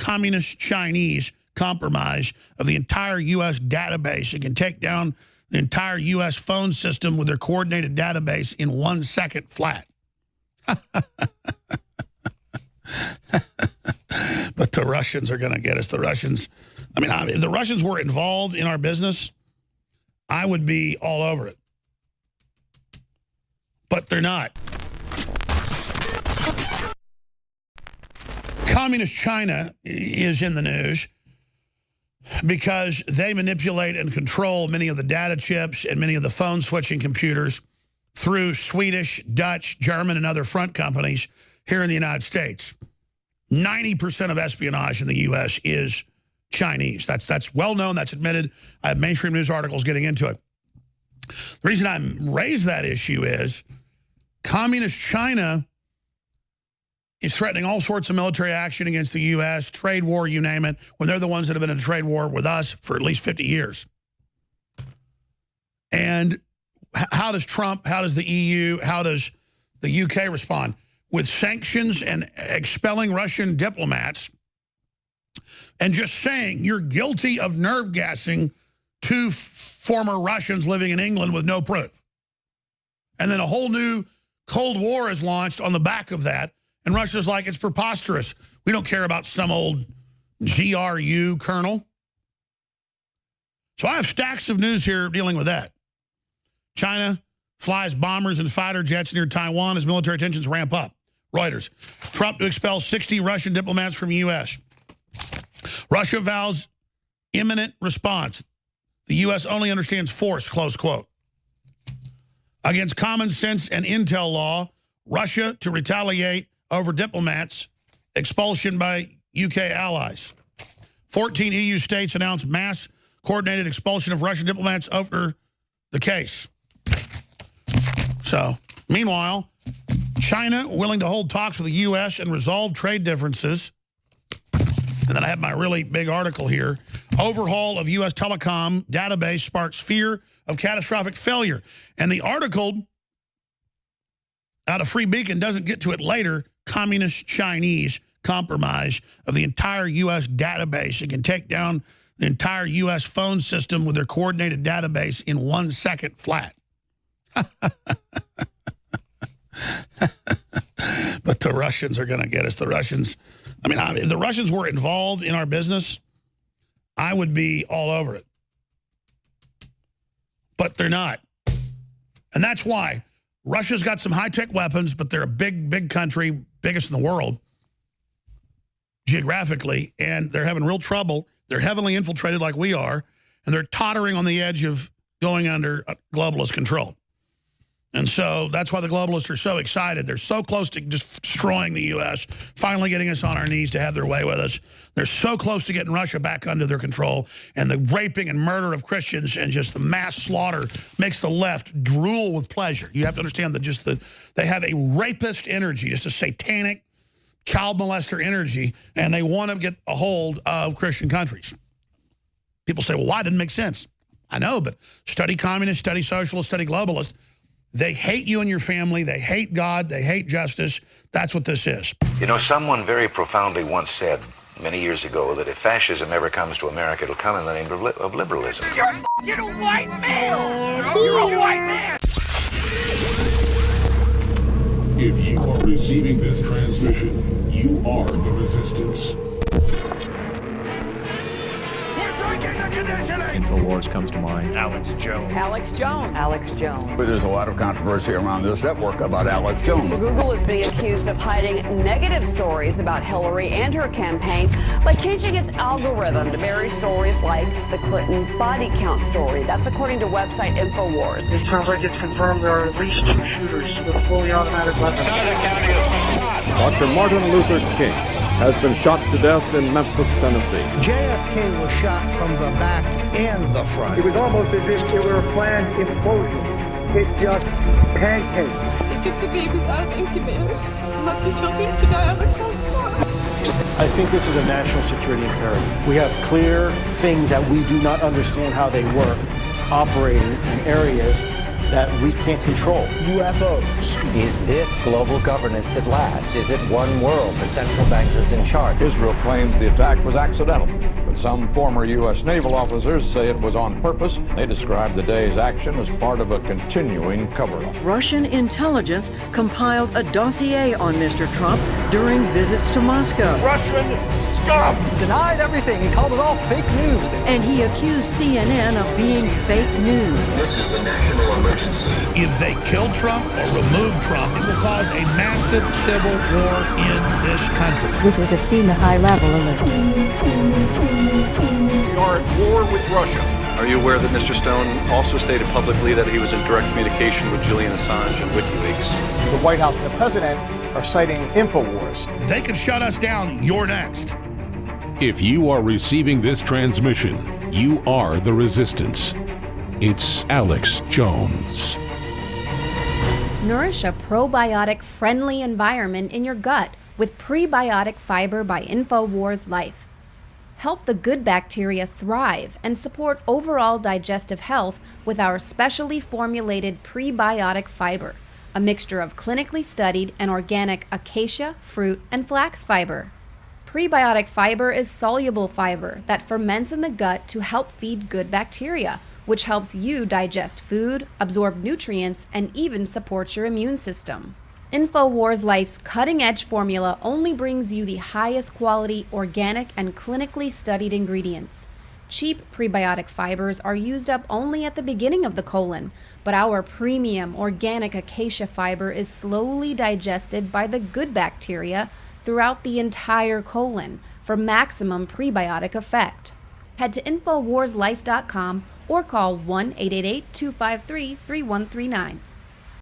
communist Chinese compromise of the entire U.S. database. It can take down the entire U.S. phone system with their coordinated database in 1 second flat. But the Russians are going to get us. The Russians, I mean, if the Russians were involved in our business, I would be all over it. But they're not. Communist China is in the news because they manipulate and control many of the data chips and many of the phone switching computers through Swedish, Dutch, German, and other front companies here in the United States. 90% of espionage in the U.S. is Chinese. That's well known. That's admitted. I have mainstream news articles getting into it. The reason I raised that issue is Communist China is threatening all sorts of military action against the U.S., trade war, you name it, when they're the ones that have been in a trade war with us for at least 50 years. And how does Trump, how does the EU, how does the UK respond? With sanctions and expelling Russian diplomats and just saying you're guilty of nerve gassing two former Russians living in England with no proof. And then a whole new Cold War is launched on the back of that. And Russia's like, it's preposterous. We don't care about some old GRU colonel. So I have stacks of news here dealing with that. China flies bombers and fighter jets near Taiwan as military tensions ramp up. Reuters. Trump to expel 60 Russian diplomats from U.S. Russia vows imminent response. The U.S. only understands force, close quote. Against common sense and intel law, Russia to retaliate over diplomats, expulsion by UK allies. 14 EU states announced mass coordinated expulsion of Russian diplomats over the case. So, meanwhile, China willing to hold talks with the U.S. and resolve trade differences. And then I have my really big article here. Overhaul of U.S. telecom database sparks fear of catastrophic failure. And the article out of Free Beacon doesn't get to it later. Communist Chinese compromise of the entire U.S. database. It can take down the entire U.S. phone system with their coordinated database in 1 second flat. But the Russians are going to get us. The Russians, I mean, if the Russians were involved in our business, I would be all over it. But they're not. And that's why Russia's got some high-tech weapons, but they're a big, big country, biggest in the world geographically, and they're having real trouble. They're heavily infiltrated like we are, and they're tottering on the edge of going under globalist control. And so that's why the globalists are so excited. They're so close to just destroying the U.S., finally getting us on our knees to have their way with us. They're so close to getting Russia back under their control, and the raping and murder of Christians and just the mass slaughter makes the left drool with pleasure. You have to understand that they have a rapist energy, just a satanic child molester energy, and they want to get a hold of Christian countries. People say, well, why? It didn't make sense. I know, but study communist, study socialist, study globalist. They hate you and your family. They hate God. They hate justice. That's what this is. You know, someone very profoundly once said many years ago that if fascism ever comes to America, it'll come in the name of liberalism. You're a white male! You're a white man! If you are receiving this transmission, you are the resistance. Infowar comes to mind. Alex Jones. Alex Jones. Alex Jones. There's a lot of controversy around this network about Alex Jones. Google is being accused of hiding negative stories about Hillary and her campaign by changing its algorithm to bury stories like the Clinton body count story. That's according to website Infowar. It sounds like it's confirmed there are at least 2 shooters with fully automatic weapons. Dr. Martin Luther King has been shot to death in Memphis, Tennessee. JFK was shot from the back and the front. It was almost as if it were a planned implosion. It just pancaked. They took the babies out of incubators and left the children to die on the cold floor. I think this is a national security imperative. We have clear things that we do not understand how they work, operating in areas that we can't control. UFOs. Is this global governance at last? Is it one world, the central bankers in charge? Israel claims the attack was accidental, but some former U.S. naval officers say it was on purpose. They describe the day's action as part of a continuing cover-up. Russian intelligence compiled a dossier on Mr. Trump during visits to Moscow. Russian scum! Denied everything. He called it all fake news. And he accused CNN of being fake news. This is a national emergency. If they kill Trump or remove Trump, it will cause a massive civil war in this country. This is a FEMA high-level alert. We are at war with Russia. Are you aware that Mr. Stone also stated publicly that he was in direct communication with Julian Assange and WikiLeaks? The White House and the president are citing Infowars. If they could shut us down, you're next. If you are receiving this transmission, you are the resistance. It's Alex Jones. Nourish a probiotic-friendly environment in your gut with prebiotic fiber by Infowars Life. Help the good bacteria thrive and support overall digestive health with our specially formulated prebiotic fiber, a mixture of clinically studied and organic acacia, fruit, and flax fiber. Prebiotic fiber is soluble fiber that ferments in the gut to help feed good bacteria, which helps you digest food, absorb nutrients, and even supports your immune system. Infowars Life's cutting-edge formula only brings you the highest quality, organic, and clinically studied ingredients. Cheap prebiotic fibers are used up only at the beginning of the colon, but our premium organic acacia fiber is slowly digested by the good bacteria throughout the entire colon for maximum prebiotic effect. Head to InfoWarsLife.com or call 1-888-253-3139.